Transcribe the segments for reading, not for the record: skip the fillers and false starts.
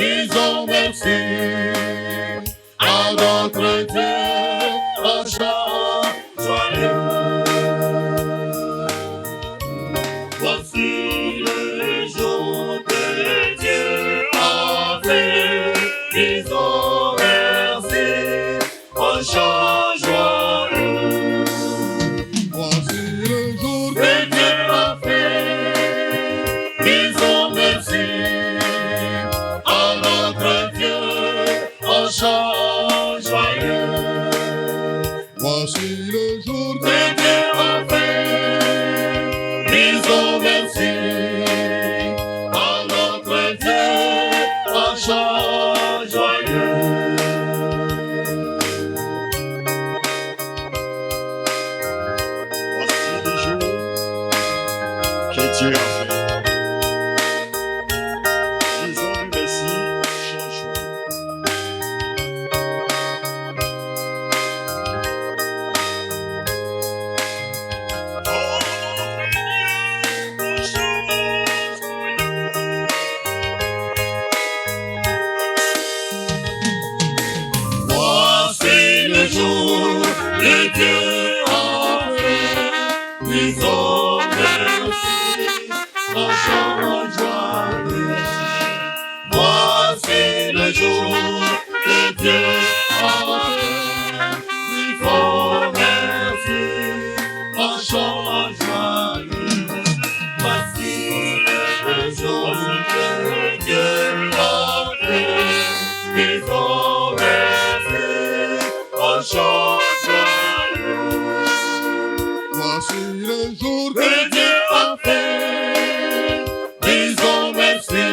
disons merci à notre Dieu, un chant joyeux. Voici le jour que Dieu a fait, disons merci, un chant joyeux. Voici le jour que Dieu a fait, disons merci à notre Dieu, un chant joyeux. Voici le jour que Dieu a fait, disons merci à notre Dieu, un chant joyeux. Voici le jour que Dieu a fait. Disons-lui merci, chant joyeux. Voici le jour que Dieu a fait, disons merci, un chant joyeux. Voici le jour que Dieu a fait, disons merci, un chant joyeux. Voici le jour que Dieu a fait, disons merci, un chant joyeux. Voici le jour que Dieu a fait, disons merci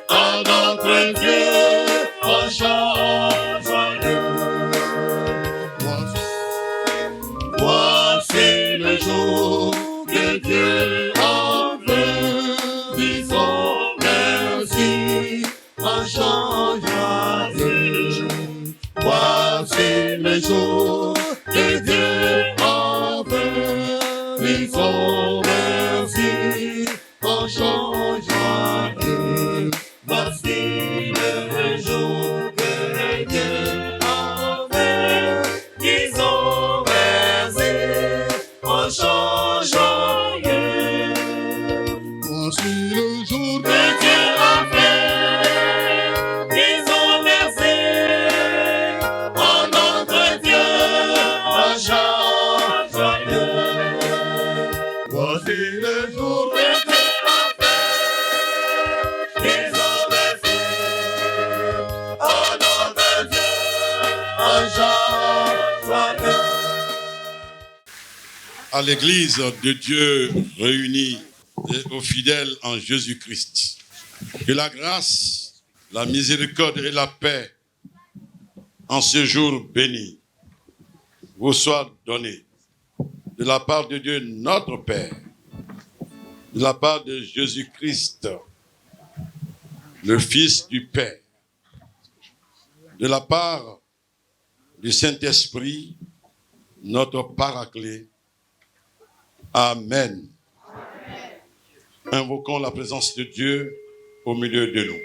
à notre Dieu, un chant joyeux. Voici le jour que Dieu a fait, disons merci, un chant joyeux. Voici le jour que Dieu a fait, disons merci, un chant joyeux. Voici le jour que Dieu a fait, disons merci, un chant joyeux. Voici le jour que Dieu a fait, disons merci à notre Dieu, un chant joyeux. Voici le jour que Dieu a fait, disons merci à notre Dieu, un chant joyeux. À l'église de Dieu réunie et aux fidèles en Jésus-Christ, que la grâce, la miséricorde et la paix en ce jour béni vous soient données de la part de Dieu notre Père, de la part de Jésus-Christ, le Fils du Père, de la part du Saint-Esprit, notre Paraclet. Amen. Invoquons la présence de Dieu au milieu de nous.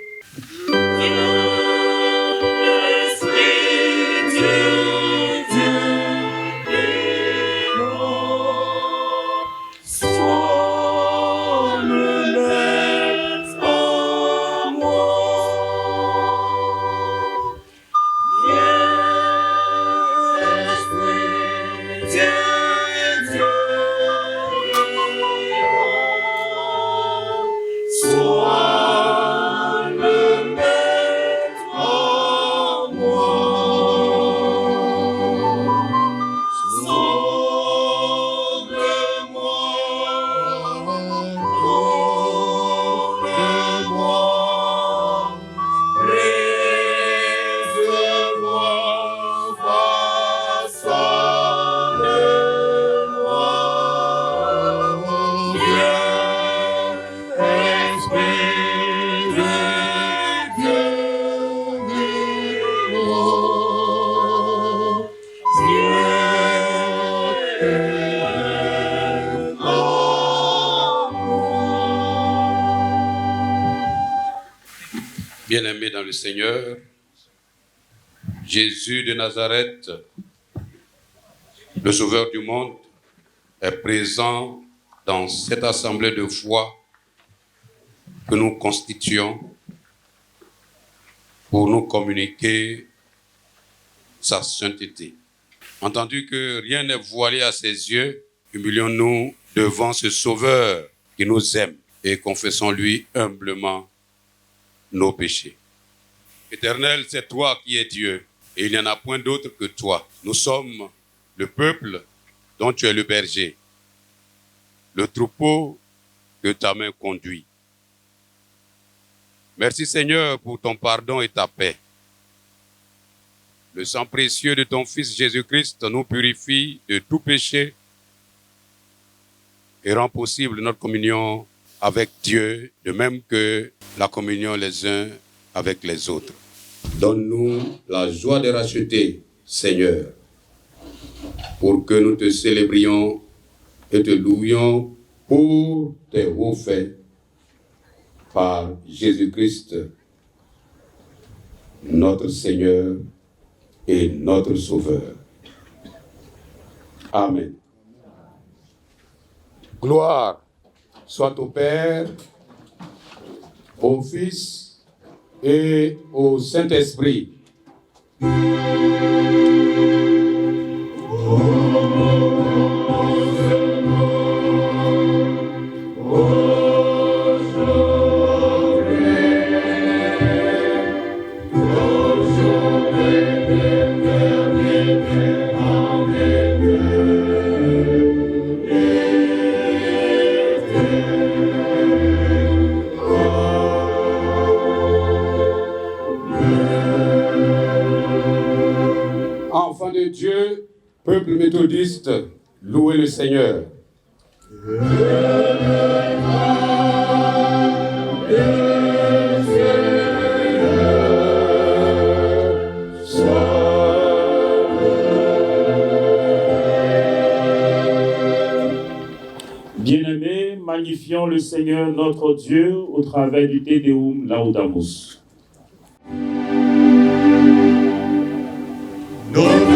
Bien-aimés dans le Seigneur, Jésus de Nazareth, le Sauveur du monde, est présent dans cette assemblée de foi que nous constituons pour nous communiquer sa sainteté. Entendu que rien n'est voilé à ses yeux, humilions-nous devant ce Sauveur qui nous aime et confessons-lui humblement nos péchés. Éternel, c'est toi qui es Dieu, et il n'y en a point d'autre que toi. Nous sommes le peuple dont tu es le berger, le troupeau que ta main conduit. Merci Seigneur pour ton pardon et ta paix. Le sang précieux de ton Fils Jésus-Christ nous purifie de tout péché et rend possible notre communion avec Dieu, de même que la communion les uns avec les autres. Donne-nous la joie de racheter, Seigneur, pour que nous te célébrions et te louions pour tes hauts faits par Jésus-Christ, notre Seigneur et notre Sauveur. Amen. Gloire soit au Père, au Fils et au Saint-Esprit. Enfants de Dieu, peuple méthodiste, louez le Seigneur. Bien-aimés, magnifions le Seigneur notre Dieu au travers du Te Deum Laudamus. Amen.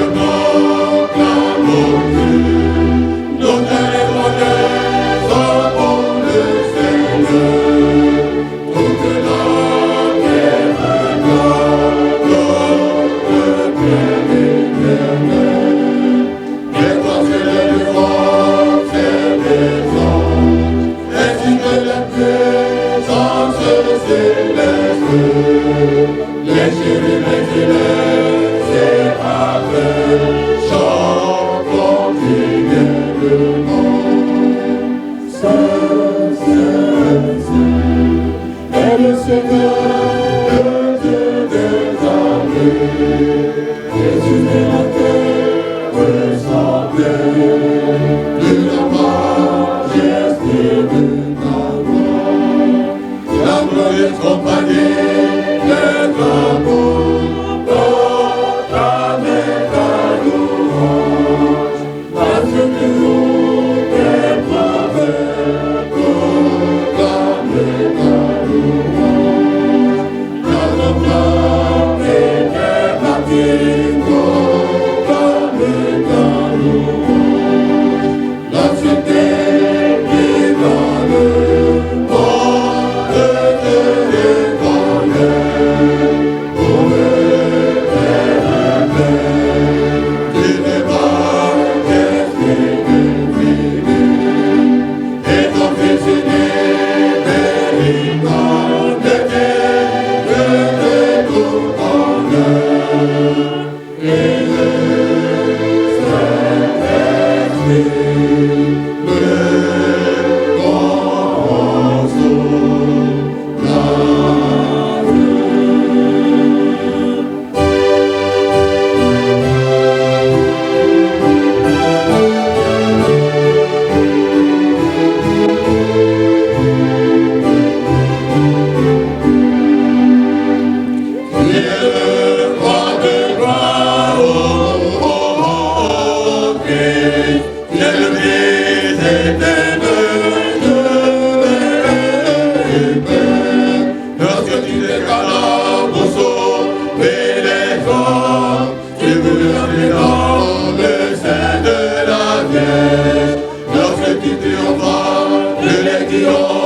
des canards pour sauver les hommes. Tu voulais entrer dans le sein de la Vierge. Lorsque tu triomphes de l'aiguillon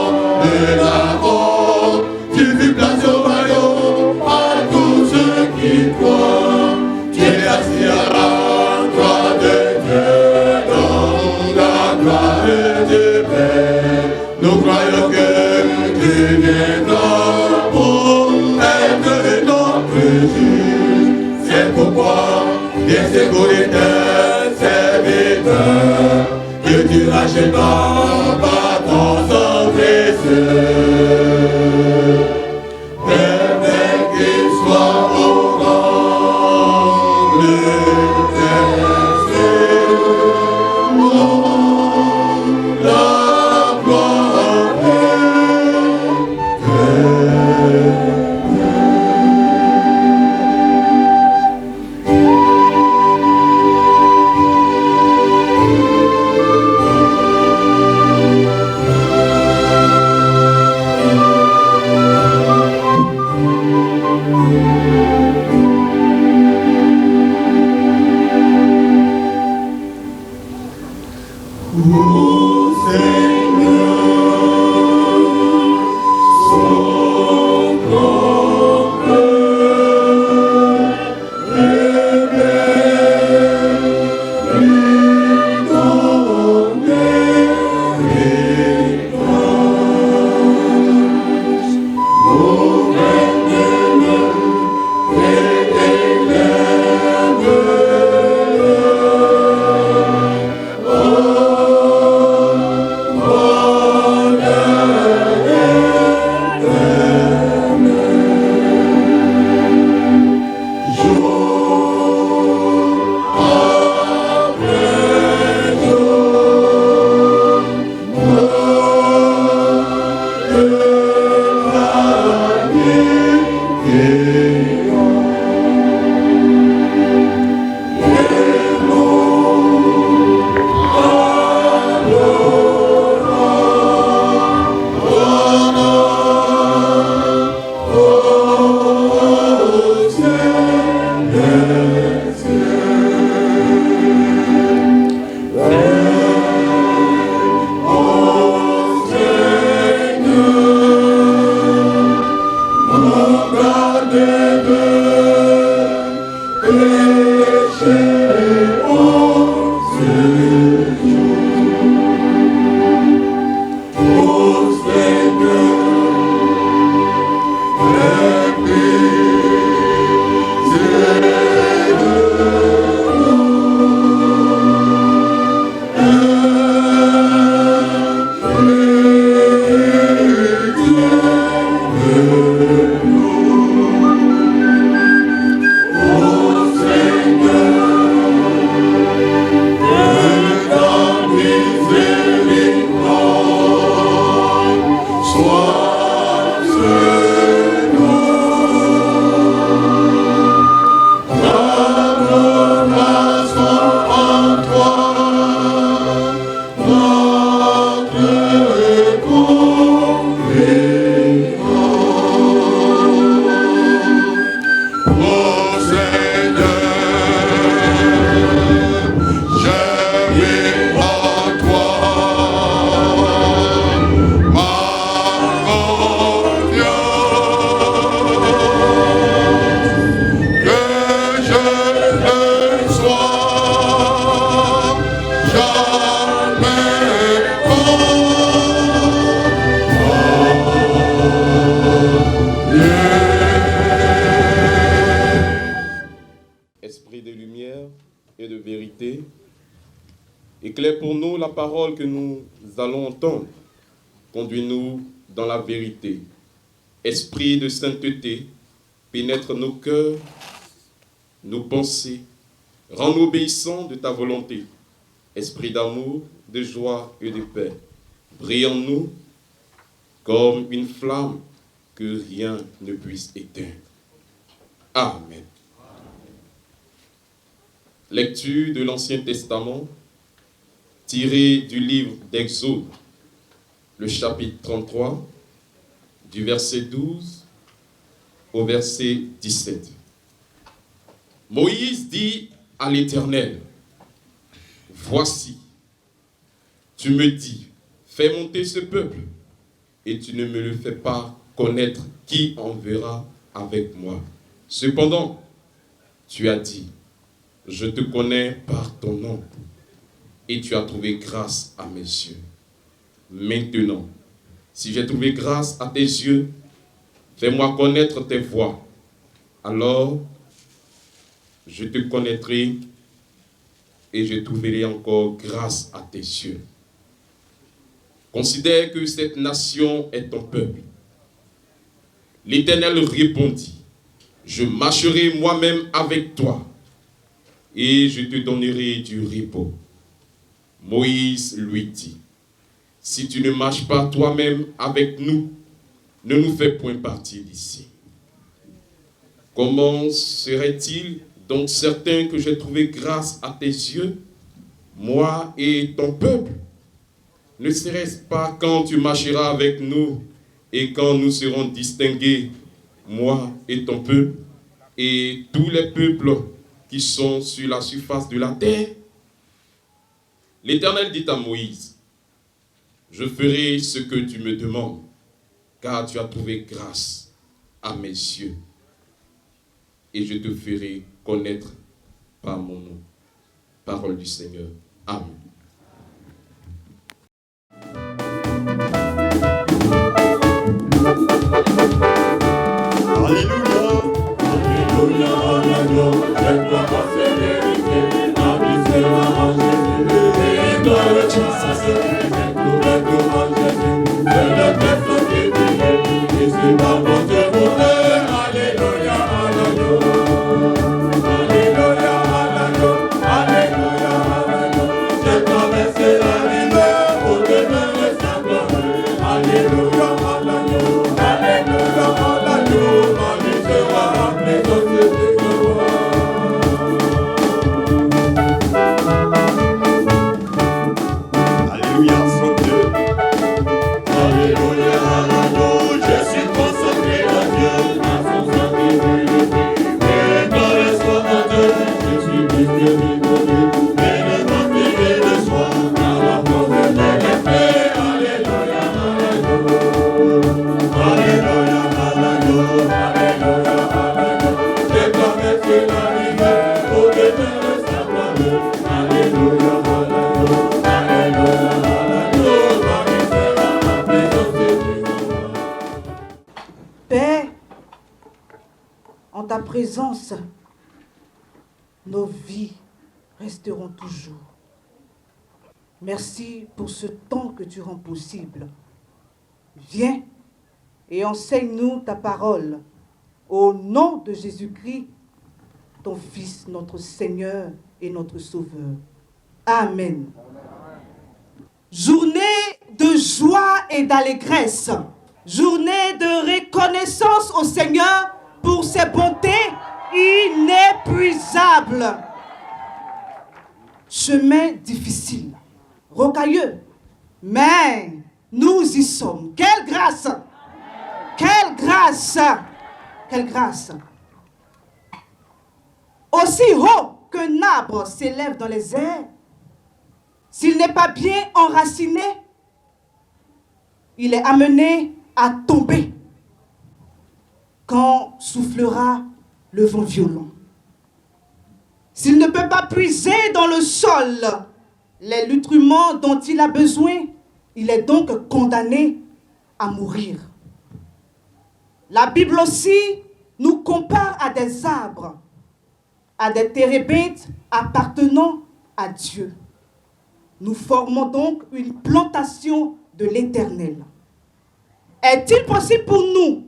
de la mort, tu fus placé au royaume à tous ceux qui croient. Tu es assis à la droite de Dieu, dans la gloire du Père. Nous croyons que tu viendras pour être notre juge. C'est pourquoi, viens secourir tes serviteurs, que tu rachèteras par ton sang précieux. Permets qu'il soit au rang de tes cieux, la gloire Éclaire pour nous la parole que nous allons entendre. Conduis-nous dans la vérité. Esprit de sainteté, pénètre nos cœurs, nos pensées. Rends-nous obéissants de ta volonté. Esprit d'amour, de joie et de paix. Brille en nous comme une flamme que rien ne puisse éteindre. Amen. Lecture de l'Ancien Testament, tirée du livre d'Exode, le chapitre 33, du verset 12 au verset 17. Moïse dit à l'Éternel, voici, tu me dis, fais monter ce peuple, et tu ne me le fais pas connaître qui enverra avec moi. Cependant, tu as dit, je te connais par ton nom, et tu as trouvé grâce à mes yeux. Maintenant, si j'ai trouvé grâce à tes yeux, fais-moi connaître tes voies. Alors, je te connaîtrai et je trouverai encore grâce à tes yeux. Considère que cette nation est ton peuple. L'Éternel répondit, je marcherai moi-même avec toi et je te donnerai du repos. Moïse lui dit, si tu ne marches pas toi-même avec nous, ne nous fais point partir d'ici. Comment serait-il donc certain que j'ai trouvé grâce à tes yeux, moi et ton peuple? Ne serait-ce pas quand tu marcheras avec nous et quand nous serons distingués, moi et ton peuple, et tous les peuples qui sont sur la surface de la terre? L'Éternel dit à Moïse, je ferai ce que tu me demandes, car tu as trouvé grâce à mes yeux, et je te ferai connaître par mon nom. Parole du Seigneur. Amen. Alléluia, Alléluia, Alléluia, j'aime ta prospérité, avisez-la en Jésus, et gloire à Jésus, nous en Jésus, c'est le texte qui dit, ici par mon Dieu vous aime, Alléluia, Alléluia, Alléluia, Alléluia, Alléluia, Alléluia, j'ai traversé la rivière pour demeurer sa gloire, Alléluia, Alléluia, Alléluia, Alléluia, ma vie sera appelée société de roi. Alléluia, son Dieu. Alléluia, Alléluia, je suis consacré à Dieu, à son sacrifice. Et gloire soit à Dieu, je suis miséricordieux. Et ne m'ennuie de soi, à la force de l'effet. Alléluia, Alléluia. Alléluia, Alléluia, Alléluia, Alléluia. J'ai traversé la rivière pour demeurer sa gloire. Alléluia, Alléluia, Alléluia, Alléluia. Ma vie sera appelée société de roi. Père, en ta présence, nos vies resteront toujours. Merci pour ce temps que tu rends possible. Viens et enseigne-nous ta parole. Au nom de Jésus-Christ, ton Fils, notre Seigneur et notre Sauveur. Amen. Journée de joie et d'allégresse. Journée de reconnaissance au Seigneur pour ses bontés inépuisables. Chemin difficile, rocailleux, mais nous y sommes. Quelle grâce! Quelle grâce! Quelle grâce! Aussi haut qu'un arbre s'élève dans les airs, s'il n'est pas bien enraciné, il est amené à tomber quand soufflera le vent violent. S'il ne peut pas puiser dans le sol les nutriments dont il a besoin, il est donc condamné à mourir. La Bible aussi nous compare à des arbres, à des térébintes appartenant à Dieu. Nous formons donc une plantation de l'Éternel. Est-il possible pour nous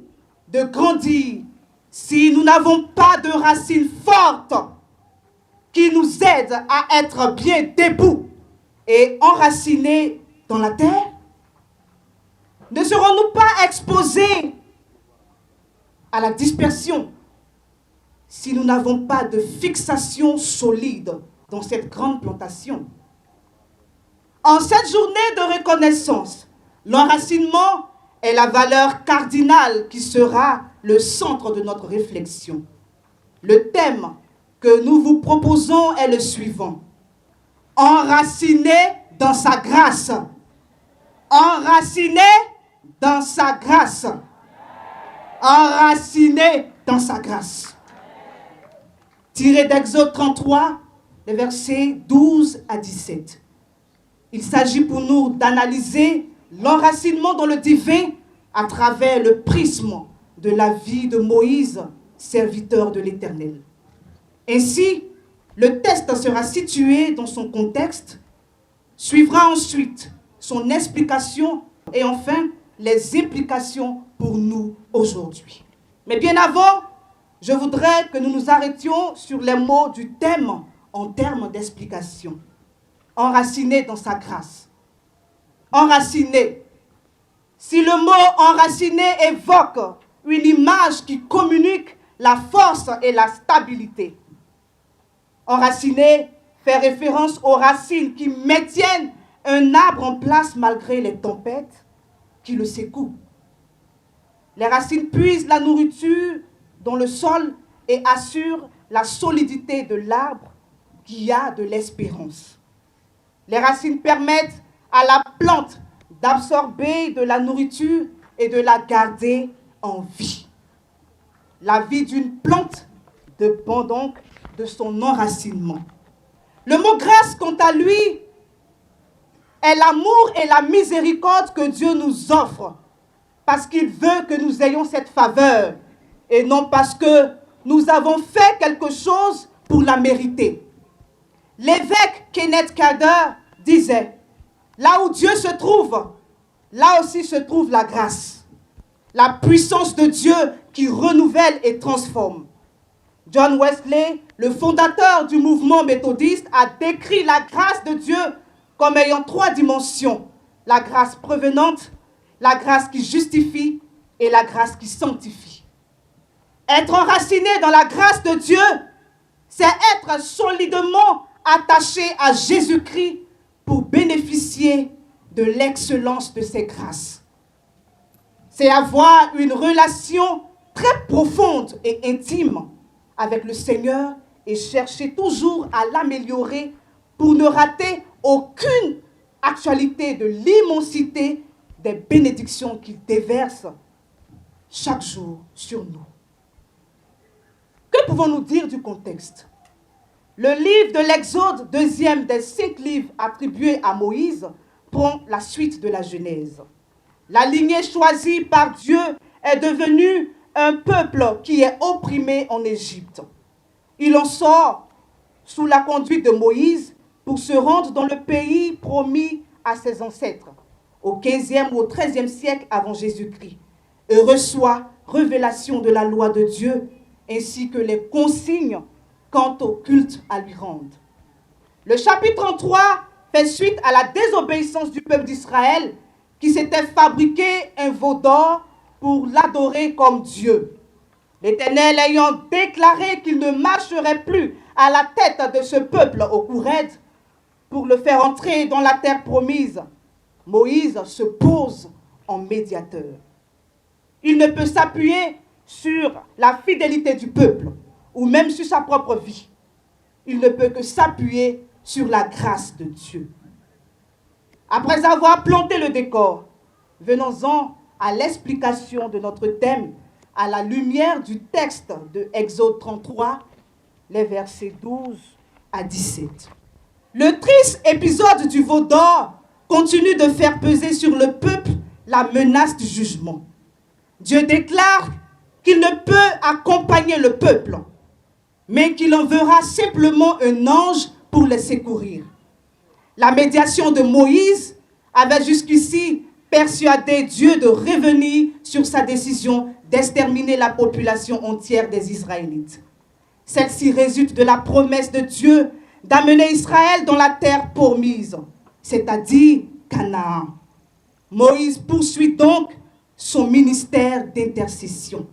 de grandir si nous n'avons pas de racines fortes qui nous aident à être bien debout et enracinés dans la terre? Ne serons-nous pas exposés à la dispersion si nous n'avons pas de fixation solide dans cette grande plantation? En cette journée de reconnaissance, l'enracinement est la valeur cardinale qui sera le centre de notre réflexion. Le thème que nous vous proposons est le suivant. Enraciné dans sa grâce. Enraciné dans sa grâce. Enraciné dans sa grâce. Tiré d'Exode 33, les versets 12 à 17. Il s'agit pour nous d'analyser l'enracinement dans le divin à travers le prisme de la vie de Moïse, serviteur de l'Éternel. Ainsi, le texte sera situé dans son contexte, suivra ensuite son explication et enfin les implications pour nous aujourd'hui. Mais bien avant, je voudrais que nous nous arrêtions sur les mots du thème en termes d'explication. Enraciné dans sa grâce. Enraciné. Si le mot enraciné évoque une image qui communique la force et la stabilité. Enraciné fait référence aux racines qui maintiennent un arbre en place malgré les tempêtes qui le secouent. Les racines puisent la nourriture dans le sol et assurent la solidité de l'arbre qui a de l'espérance. Les racines permettent à la plante d'absorber de la nourriture et de la garder en vie. La vie d'une plante dépend donc de son enracinement. Le mot grâce, quant à lui, est l'amour et la miséricorde que Dieu nous offre parce qu'il veut que nous ayons cette faveur et non parce que nous avons fait quelque chose pour la mériter. L'évêque Kenneth Calder disait, là où Dieu se trouve, là aussi se trouve la grâce, la puissance de Dieu qui renouvelle et transforme. John Wesley, le fondateur du mouvement méthodiste, a décrit la grâce de Dieu comme ayant 3 dimensions. La grâce prévenante, la grâce qui justifie et la grâce qui sanctifie. Être enraciné dans la grâce de Dieu, c'est être solidement attaché à Jésus-Christ pour bénéficier de l'excellence de ses grâces. C'est avoir une relation très profonde et intime avec le Seigneur et chercher toujours à l'améliorer pour ne rater aucune actualité de l'immensité des bénédictions qu'il déverse chaque jour sur nous. Que pouvons-nous dire du contexte? Le livre de l'Exode, 2e des 5 livres attribués à Moïse, prend la suite de la Genèse. La lignée choisie par Dieu est devenue un peuple qui est opprimé en Égypte. Il en sort sous la conduite de Moïse pour se rendre dans le pays promis à ses ancêtres, au 15e ou au 13e siècle avant Jésus-Christ, et reçoit révélation de la loi de Dieu ainsi que les consignes quant au culte à lui rendre. Le chapitre 33 fait suite à la désobéissance du peuple d'Israël qui s'était fabriqué un veau d'or pour l'adorer comme Dieu. L'Éternel ayant déclaré qu'il ne marcherait plus à la tête de ce peuple au cou raide pour le faire entrer dans la terre promise, Moïse se pose en médiateur. Il ne peut s'appuyer sur la fidélité du peuple ou même sur sa propre vie. Il ne peut que s'appuyer sur la grâce de Dieu. Après avoir planté le décor, venons-en à l'explication de notre thème à la lumière du texte de Exode 33, les versets 12 à 17. Le triste épisode du veau d'or continue de faire peser sur le peuple la menace du jugement. Dieu déclare qu'il ne peut accompagner le peuple, mais qu'il enverra simplement un ange pour les secourir. La médiation de Moïse avait jusqu'ici persuadé Dieu de revenir sur sa décision d'exterminer la population entière des Israélites. Celle-ci résulte de la promesse de Dieu d'amener Israël dans la terre promise, c'est-à-dire Canaan. Moïse poursuit donc son ministère d'intercession.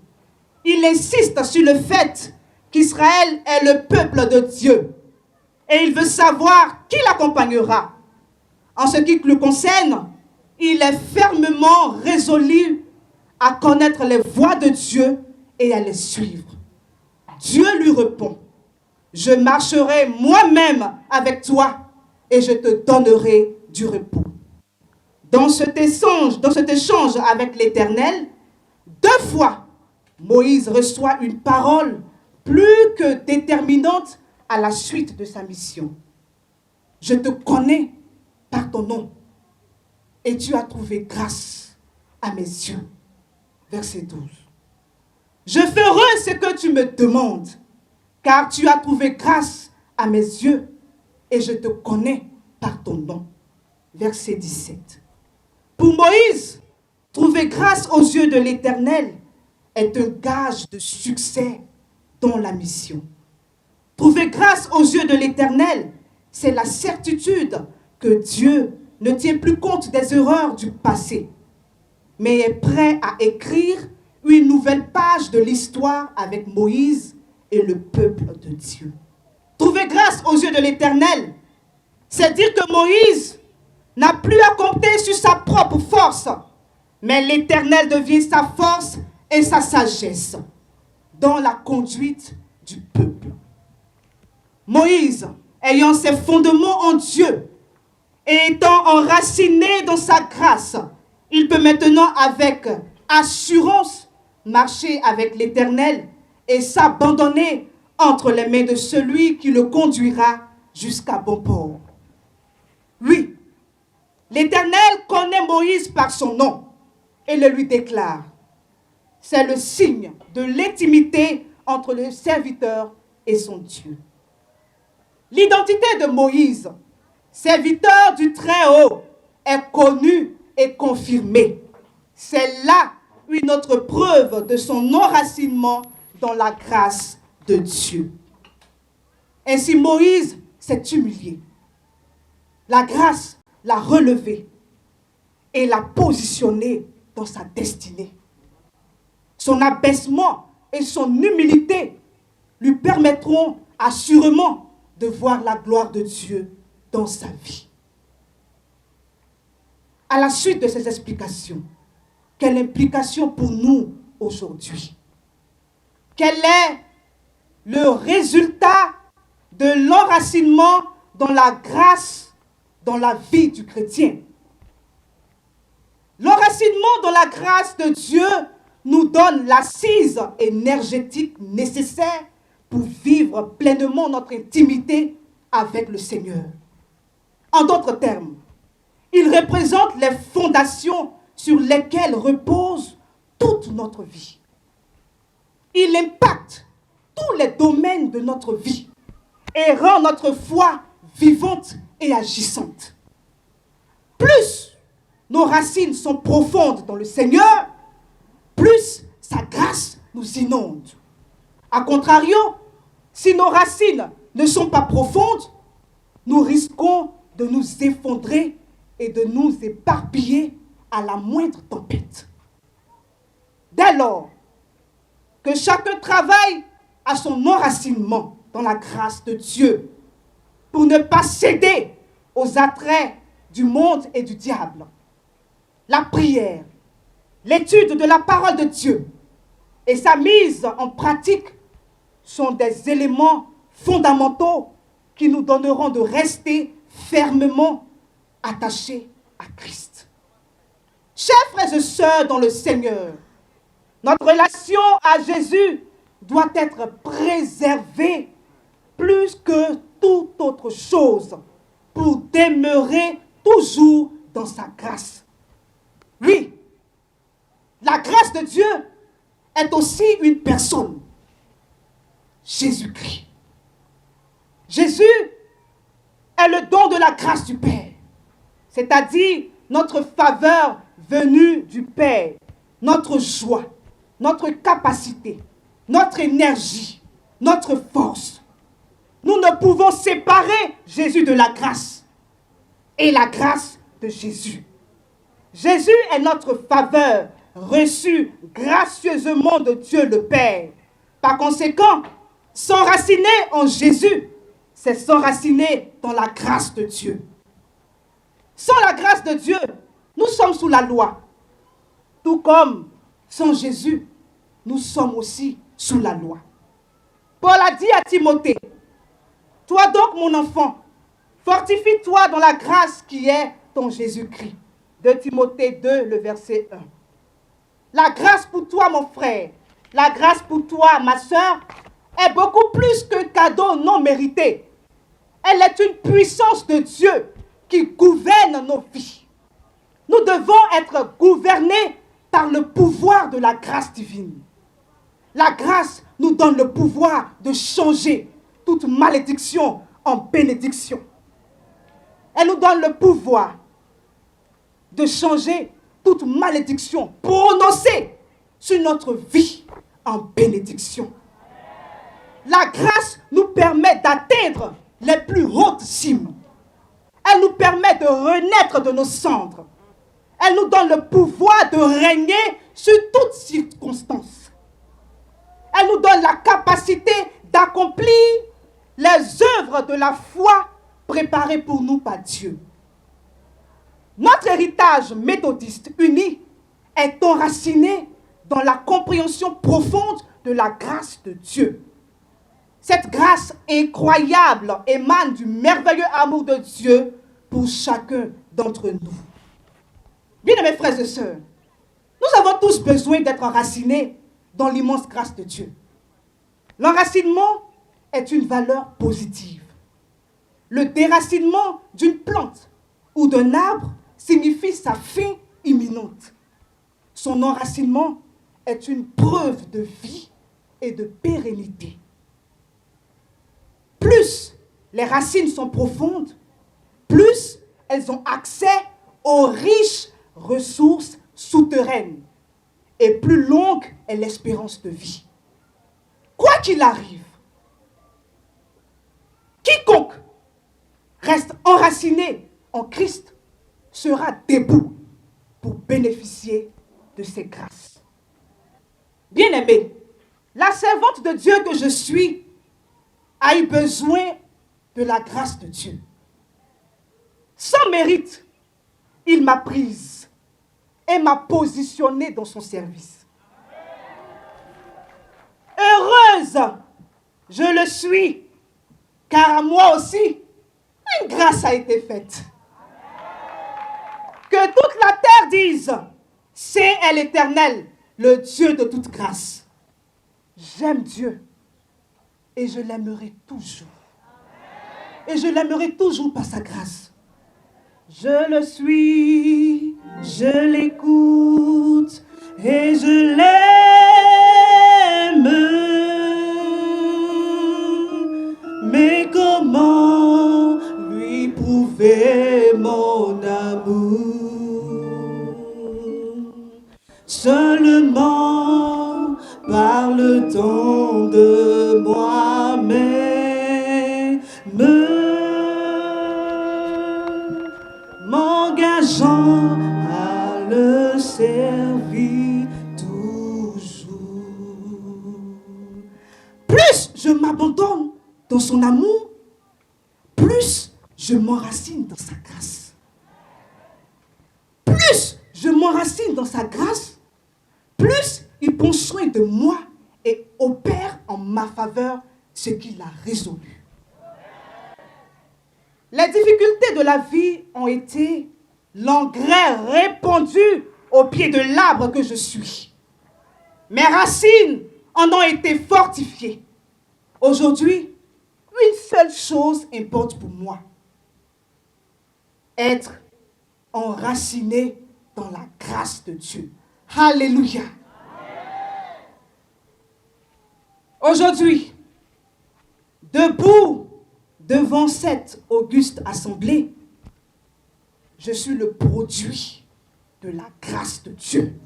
Il insiste sur le fait qu'Israël est le peuple de Dieu et il veut savoir qui l'accompagnera. En ce qui le concerne, il est fermement résolu à connaître les voies de Dieu et à les suivre. Dieu lui répond, je marcherai moi-même avec toi et je te donnerai du repos. Dans cet échange avec l'Éternel, 2 fois, Moïse reçoit une parole plus que déterminante à la suite de sa mission. Je te connais par ton nom et tu as trouvé grâce à mes yeux. Verset 12. Je ferai ce que tu me demandes, car tu as trouvé grâce à mes yeux et je te connais par ton nom. Verset 17. Pour Moïse, trouver grâce aux yeux de l'Éternel est un gage de succès dans la mission. Trouver grâce aux yeux de l'Éternel, c'est la certitude que Dieu ne tient plus compte des erreurs du passé, mais est prêt à écrire une nouvelle page de l'histoire avec Moïse et le peuple de Dieu. Trouver grâce aux yeux de l'Éternel, c'est dire que Moïse n'a plus à compter sur sa propre force, mais l'Éternel devient sa force et sa sagesse dans la conduite du peuple. Moïse, ayant ses fondements en Dieu et étant enraciné dans sa grâce, il peut maintenant avec assurance marcher avec l'Éternel et s'abandonner entre les mains de celui qui le conduira jusqu'à bon port. Oui, l'Éternel connaît Moïse par son nom et le lui déclare. C'est le signe de l'intimité entre le serviteur et son Dieu. L'identité de Moïse, serviteur du Très-Haut, est connue et confirmée. C'est là une autre preuve de son enracinement dans la grâce de Dieu. Ainsi Moïse s'est humilié. La grâce l'a relevé et l'a positionné dans sa destinée. Son abaissement et son humilité lui permettront assurément de voir la gloire de Dieu dans sa vie. À la suite de ces explications, quelle implication pour nous aujourd'hui? Quel est le résultat de l'enracinement dans la grâce dans la vie du chrétien? L'enracinement dans la grâce de Dieu nous donne l'assise énergétique nécessaire pour vivre pleinement notre intimité avec le Seigneur. En d'autres termes, il représente les fondations sur lesquelles repose toute notre vie. Il impacte tous les domaines de notre vie et rend notre foi vivante et agissante. Plus nos racines sont profondes dans le Seigneur, plus sa grâce nous inonde. A contrario, si nos racines ne sont pas profondes, nous risquons de nous effondrer et de nous éparpiller à la moindre tempête. Dès lors que chacun travaille à son enracinement dans la grâce de Dieu pour ne pas céder aux attraits du monde et du diable, la prière, l'étude de la parole de Dieu et sa mise en pratique sont des éléments fondamentaux qui nous donneront de rester fermement attachés à Christ. Chers frères et sœurs dans le Seigneur, notre relation à Jésus doit être préservée plus que toute autre chose pour demeurer toujours dans sa grâce. Oui, la grâce de Dieu est aussi une personne, Jésus-Christ. Jésus est le don de la grâce du Père, c'est-à-dire notre faveur venue du Père, notre joie, notre capacité, notre énergie, notre force. Nous ne pouvons séparer Jésus de la grâce et la grâce de Jésus. Jésus est notre faveur reçue gracieusement de Dieu le Père. Par conséquent, s'enraciner en Jésus, c'est s'enraciner dans la grâce de Dieu. Sans la grâce de Dieu, nous sommes sous la loi. Tout comme sans Jésus, nous sommes aussi sous la loi. Paul a dit à Timothée, « Toi donc, mon enfant, fortifie-toi dans la grâce qui est en Jésus-Christ. » De Timothée 2, le verset 1. La grâce pour toi, mon frère, la grâce pour toi, ma sœur, est beaucoup plus qu'un cadeau non mérité. Elle est une puissance de Dieu qui gouverne nos vies. Nous devons être gouvernés par le pouvoir de la grâce divine. La grâce nous donne le pouvoir de changer toute malédiction en bénédiction. Elle nous donne le pouvoir de changer toute malédiction prononcée sur notre vie en bénédiction. La grâce nous permet d'atteindre les plus hautes cimes. Elle nous permet de renaître de nos cendres. Elle nous donne le pouvoir de régner sur toutes circonstances. Elle nous donne la capacité d'accomplir les œuvres de la foi préparées pour nous par Dieu. Notre héritage méthodiste uni est enraciné dans la compréhension profonde de la grâce de Dieu. Cette grâce incroyable émane du merveilleux amour de Dieu pour chacun d'entre nous. Bien-aimés frères et sœurs, nous avons tous besoin d'être enracinés dans l'immense grâce de Dieu. L'enracinement est une valeur positive. Le déracinement d'une plante ou d'un arbre signifie sa fin imminente. Son enracinement est une preuve de vie et de pérennité. Plus les racines sont profondes, plus elles ont accès aux riches ressources souterraines et plus longue est l'espérance de vie. Quoi qu'il arrive, quiconque reste enraciné en Christ sera debout pour bénéficier de ses grâces. Bien-aimés, la servante de Dieu que je suis a eu besoin de la grâce de Dieu. Sans mérite, il m'a prise et m'a positionnée dans son service. Heureuse, je le suis, car à moi aussi, une grâce a été faite. Que toute la terre dise, Saint est l'Éternel, le Dieu de toute grâce. J'aime Dieu et je l'aimerai toujours. Et je l'aimerai toujours par sa grâce. Je le suis, je l'écoute et je l'aime. Mais comment lui prouver mon amour? Seulement par le don de moi-même, m'engageant à le servir toujours. Plus je m'abandonne dans son amour, plus je m'enracine dans sa grâce. Plus je m'enracine dans sa grâce, plus il prend soin de moi et opère en ma faveur ce qu'il a résolu. Les difficultés de la vie ont été l'engrais répandu au pied de l'arbre que je suis. Mes racines en ont été fortifiées. Aujourd'hui, une seule chose importe pour moi. Être enraciné dans la grâce de Dieu. Alléluia. Aujourd'hui, debout devant cette auguste assemblée, je suis le produit de la grâce de Dieu.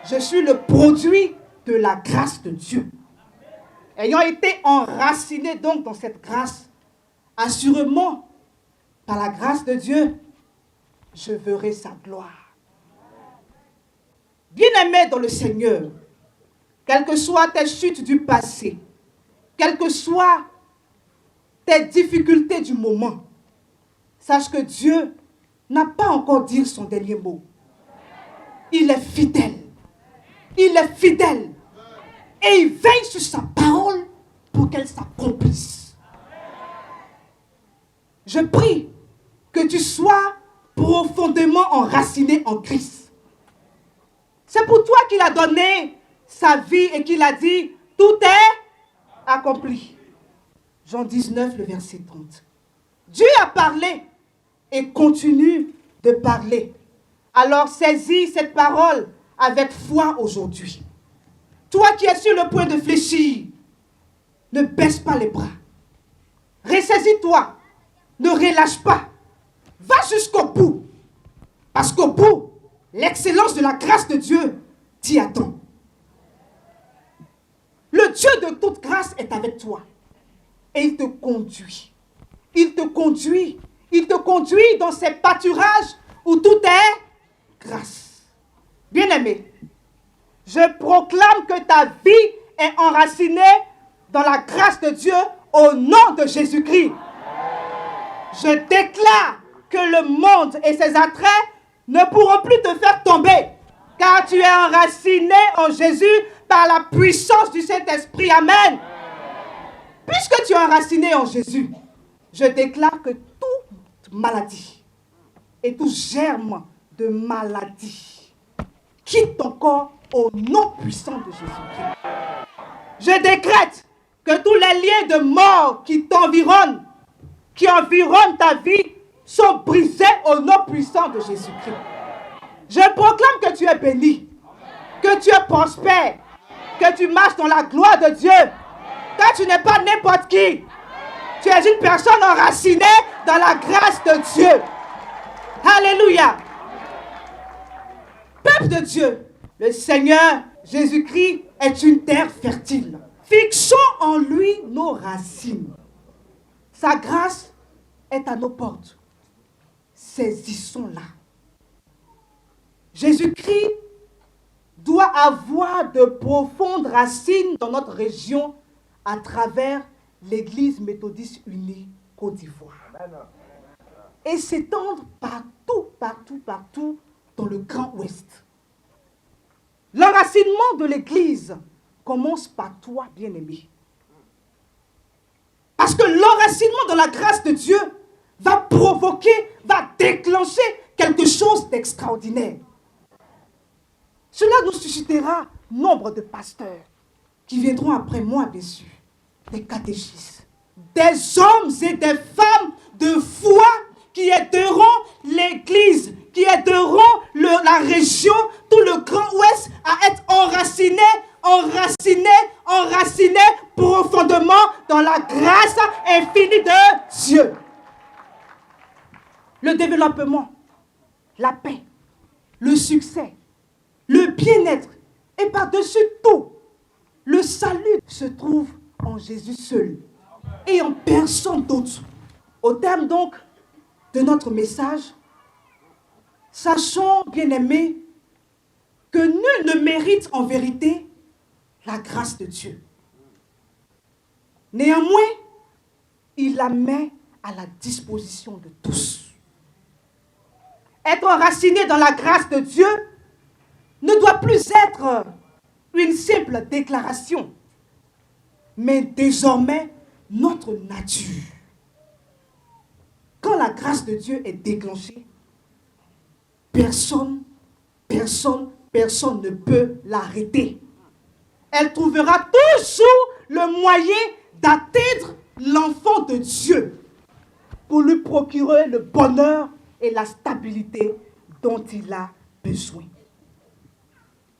Je suis le produit de la grâce de Dieu. Ayant été enraciné donc dans cette grâce, assurément, par la grâce de Dieu, je verrai sa gloire. Bien-aimé dans le Seigneur, quelles que soient tes chutes du passé, quelles que soient tes difficultés du moment, sache que Dieu n'a pas encore dit son dernier mot. Il est fidèle. Il est fidèle. Et il veille sur sa parole pour qu'elle s'accomplisse. Je prie que tu sois profondément enraciné en Christ. C'est pour toi qu'il a donné sa vie et qu'il a dit, tout est accompli. Jean 19, le verset 30. Dieu a parlé et continue de parler. Alors saisis cette parole avec foi aujourd'hui. Toi qui es sur le point de fléchir, ne baisse pas les bras. Ressaisis-toi, ne relâche pas. Va jusqu'au bout. Parce qu'au bout, l'excellence de la grâce de Dieu t'y attend. Le Dieu de toute grâce est avec toi. Et il te conduit. Il te conduit. Il te conduit dans ces pâturages où tout est grâce. Bien-aimé, je proclame que ta vie est enracinée dans la grâce de Dieu au nom de Jésus-Christ. Je déclare que le monde et ses attraits ne pourront plus te faire tomber, car tu es enraciné en Jésus par la puissance du Saint-Esprit. Amen. Puisque tu es enraciné en Jésus, je déclare que toute maladie et tout germe de maladie quitte ton corps au nom puissant de Jésus-Christ. Je décrète que tous les liens de mort qui t'environnent, qui environnent ta vie, sont brisés au nom puissant de Jésus-Christ. Je proclame que tu es béni, que tu es prospère, que tu marches dans la gloire de Dieu, car tu n'es pas n'importe qui. Tu es une personne enracinée dans la grâce de Dieu. Alléluia. Peuple de Dieu, le Seigneur Jésus-Christ est une terre fertile. Fixons en lui nos racines. Sa grâce est à nos portes. Saisissons-la. Jésus-Christ doit avoir de profondes racines dans notre région à travers l'Église méthodiste unie Côte d'Ivoire. Et s'étendre partout dans le Grand Ouest. L'enracinement de l'Église commence par toi, bien-aimé. Parce que l'enracinement dans la grâce de Dieu va provoquer, va déclencher quelque chose d'extraordinaire. Cela nous suscitera nombre de pasteurs qui viendront après moi, bien sûr, des catéchistes, des hommes et des femmes de foi qui aideront l'Église, qui aideront la région, tout le Grand Ouest à être enracinés profondément dans la grâce infinie de Dieu. Le développement, la paix, le succès, le bien-être et par-dessus tout, le salut se trouve en Jésus seul et en personne d'autre. Au terme donc de notre message, sachons, bien-aimés, que nul ne mérite en vérité la grâce de Dieu. Néanmoins, il la met à la disposition de tous. Être enraciné dans la grâce de Dieu ne doit plus être une simple déclaration, mais désormais notre nature. Quand la grâce de Dieu est déclenchée, personne ne peut l'arrêter. Elle trouvera toujours le moyen d'atteindre l'enfant de Dieu pour lui procurer le bonheur et la stabilité dont il a besoin.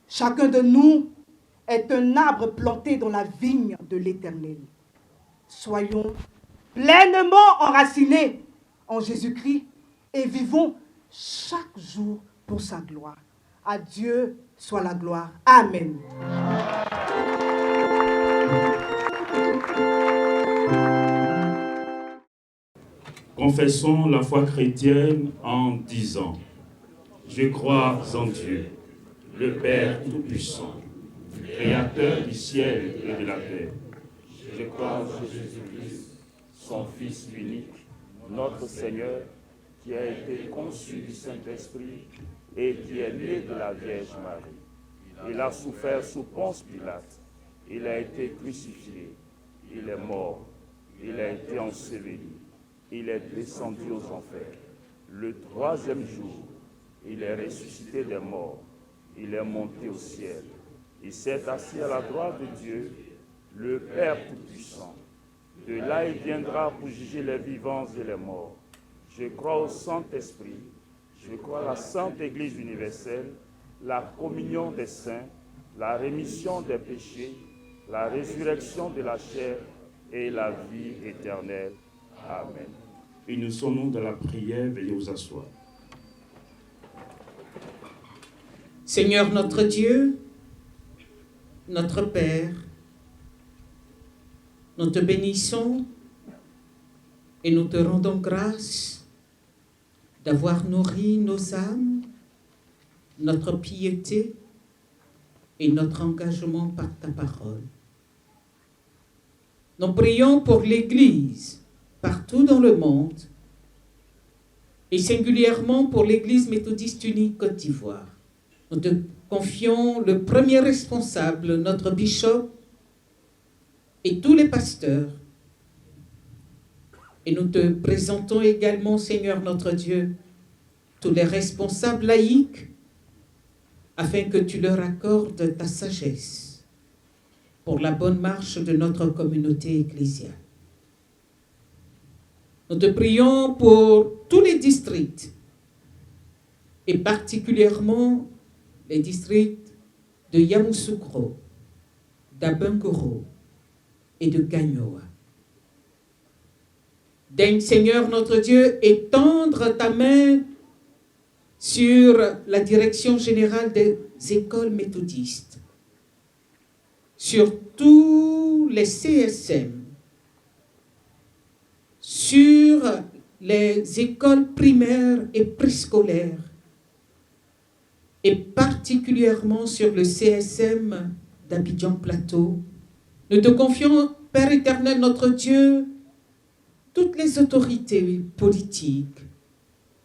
Chacun de nous est un arbre planté dans la vigne de l'Éternel. Soyons pleinement enracinés en Jésus-Christ et vivons chaque jour pour sa gloire. À Dieu soit la gloire. Amen. Confessons la foi chrétienne en disant: je crois en Dieu, le Père Tout-Puissant, Créateur du ciel et de la terre. Je crois en Jésus-Christ, son Fils unique, notre Seigneur, qui a été conçu du Saint-Esprit et qui est né de la Vierge Marie. Il a souffert sous Ponce Pilate. Il a été crucifié. Il est mort. Il a été enseveli. Il est descendu aux enfers. Le troisième jour, il est ressuscité des morts. Il est monté au ciel. Il s'est assis à la droite de Dieu, le Père Tout-Puissant. De là, il viendra pour juger les vivants et les morts. Je crois au Saint-Esprit. Je crois à la Sainte Église universelle, la communion des saints, la rémission des péchés, la résurrection de la chair et la vie éternelle. Amen. Unissons-nous dans la prière, veuillez vous asseoir. Seigneur notre Dieu, notre Père, nous te bénissons et nous te rendons grâce d'avoir nourri nos âmes, notre piété et notre engagement par ta parole. Nous prions pour l'Église partout dans le monde et singulièrement pour l'Église méthodiste unie Côte d'Ivoire. Nous te confions le premier responsable, notre bishop et tous les pasteurs. Et nous te présentons également, Seigneur notre Dieu, tous les responsables laïcs, afin que tu leur accordes ta sagesse pour la bonne marche de notre communauté ecclésiale. Nous te prions pour tous les districts, et particulièrement les districts de Yamoussoukro, d'Abengoro et de Gagnoa. Daigne, Seigneur notre Dieu, étendre ta main sur la direction générale des écoles méthodistes, sur tous les CSM, sur les écoles primaires et préscolaires, et particulièrement sur le CSM d'Abidjan Plateau. Nous te confions, Père éternel, notre Dieu, toutes les autorités politiques,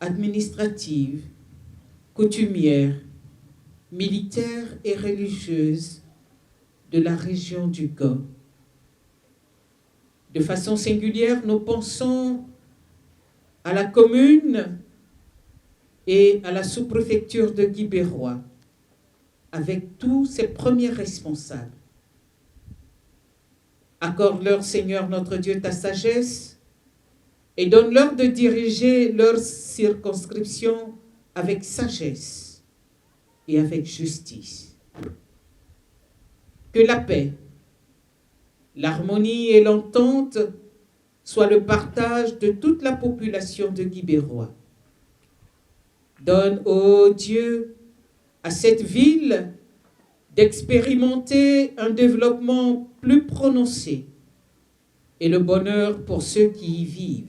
administratives, coutumières, militaires et religieuses de la région du Go. De façon singulière, nous pensons à la commune et à la sous-préfecture de Guibérois, avec tous ses premiers responsables. Accorde-leur, Seigneur notre Dieu, ta sagesse et donne-leur de diriger leur circonscription avec sagesse et avec justice. Que la paix, l'harmonie et l'entente soient le partage de toute la population de Guibérois. Donne, ô Dieu, à cette ville d'expérimenter un développement plus prononcé et le bonheur pour ceux qui y vivent.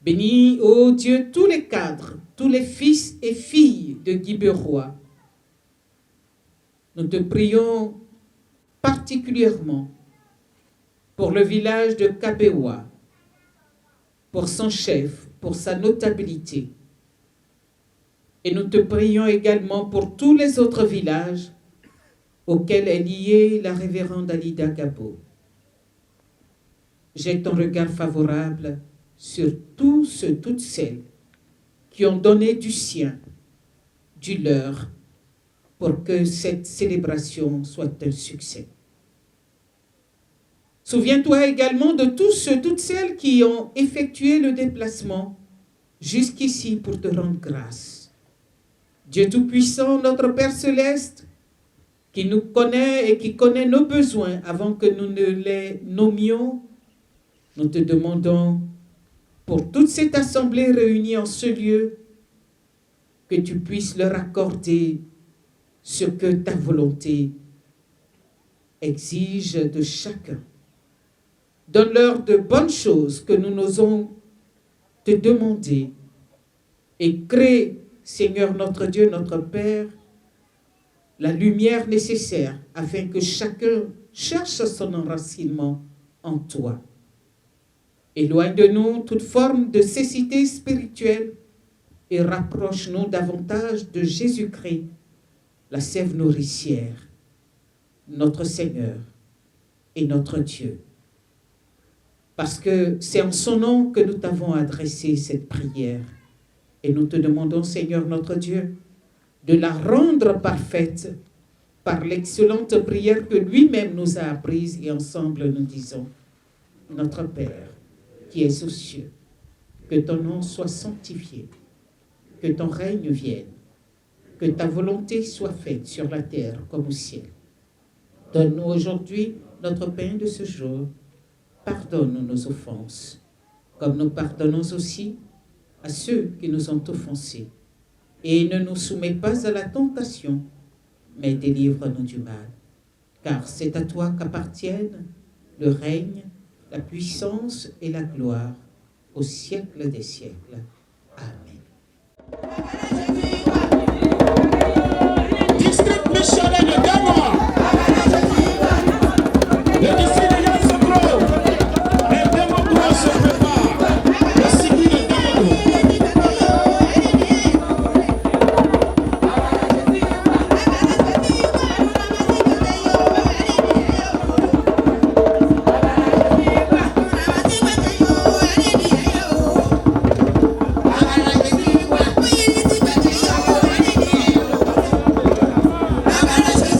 Bénis, ô Dieu, tous les cadres, tous les fils et filles de Guibérois. Nous te prions particulièrement pour le village de Kabéwa, pour son chef, pour sa notabilité. Et nous te prions également pour tous les autres villages auxquels est liée la révérende Alida Gabo. Jette ton regard favorable sur tous ceux, toutes celles qui ont donné du sien, du leur, pour que cette célébration soit un succès. Souviens-toi également de tous ceux, toutes celles qui ont effectué le déplacement jusqu'ici pour te rendre grâce. Dieu Tout-Puissant, notre Père Céleste, qui nous connaît et qui connaît nos besoins avant que nous ne les nommions, nous te demandons pour toute cette assemblée réunie en ce lieu, que tu puisses leur accorder ce que ta volonté exige de chacun. Donne-leur de bonnes choses que nous n'osons te demander et crée, Seigneur notre Dieu, notre Père, la lumière nécessaire afin que chacun cherche son enracinement en toi. Éloigne de nous toute forme de cécité spirituelle et rapproche-nous davantage de Jésus-Christ la sève nourricière, notre Seigneur et notre Dieu. Parce que c'est en son nom que nous t'avons adressé cette prière. Et nous te demandons, Seigneur notre Dieu, de la rendre parfaite par l'excellente prière que lui-même nous a apprise, et ensemble nous disons, notre Père qui es aux cieux, que ton nom soit sanctifié, que ton règne vienne, que ta volonté soit faite sur la terre comme au ciel. Donne-nous aujourd'hui notre pain de ce jour. Pardonne nos offenses, comme nous pardonnons aussi à ceux qui nous ont offensés. Et ne nous soumets pas à la tentation, mais délivre-nous du mal. Car c'est à toi qu'appartiennent le règne, la puissance et la gloire au siècle des siècles. Amen. District missionnaire de Gabon. Le district de Yansokro. Les démocrates se préparent. Le civil de Gabon. Thank you.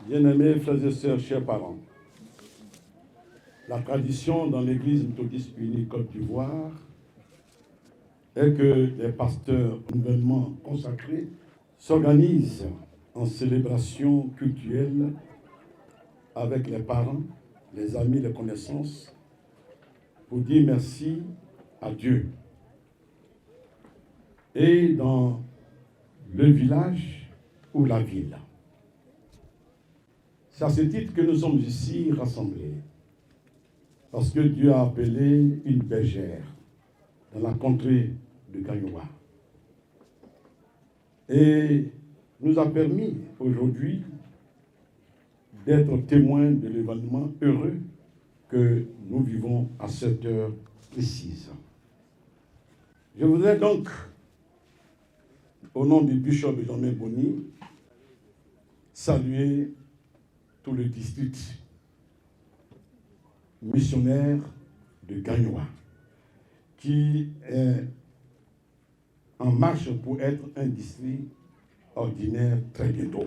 Bien-aimés frères et sœurs, chers parents, la tradition dans l'Église méthodiste unie Côte d'Ivoire est que les pasteurs nouvellement consacrés s'organisent en célébration cultuelle avec les parents, les amis, les connaissances, pour dire merci à Dieu. Et dans le village ou la ville. C'est à ce titre que nous sommes ici rassemblés. Parce que Dieu a appelé une bergère dans la contrée de Gagnoa. Et nous a permis aujourd'hui d'être témoins de l'événement heureux que nous vivons à cette heure précise. Je voudrais donc, au nom du bishop Benjamin Boni, saluer tout le district missionnaire de Gagnoa, qui est en marche pour être un district ordinaire très bientôt.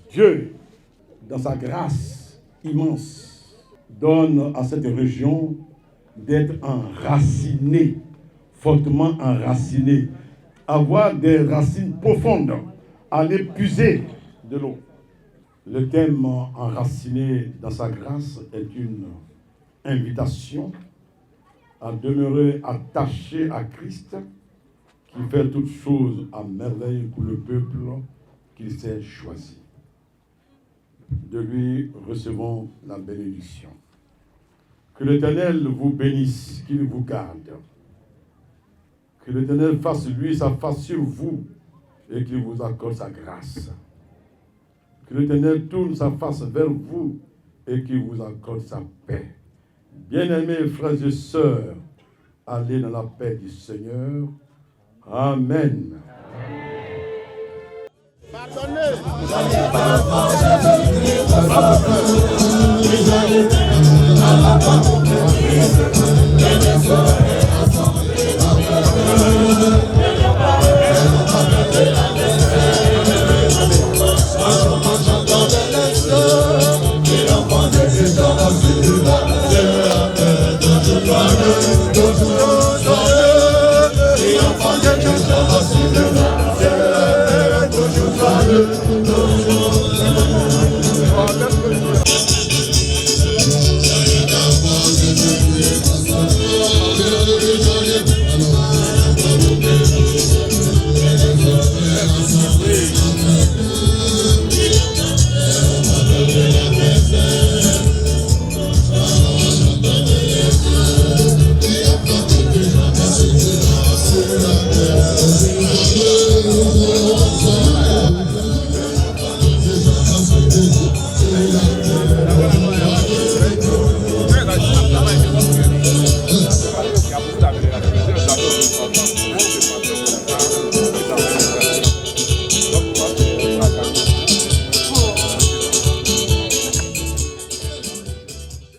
Dieu, dans sa grâce immense, donne à cette région d'être enracinée, fortement enracinée, avoir des racines profondes, aller puiser de l'eau. Le thème enraciné dans sa grâce est une invitation à demeurer attaché à Christ, qui fait toutes choses à merveille pour le peuple qu'il s'est choisi. De lui recevons la bénédiction. Que l'Éternel vous bénisse, qu'il vous garde. Que l'Éternel fasse lui sa face sur vous et qu'il vous accorde sa grâce. Que l'Éternel tourne sa face vers vous et qu'il vous accorde sa paix. Bien-aimés frères et sœurs, allez dans la paix du Seigneur. Amen.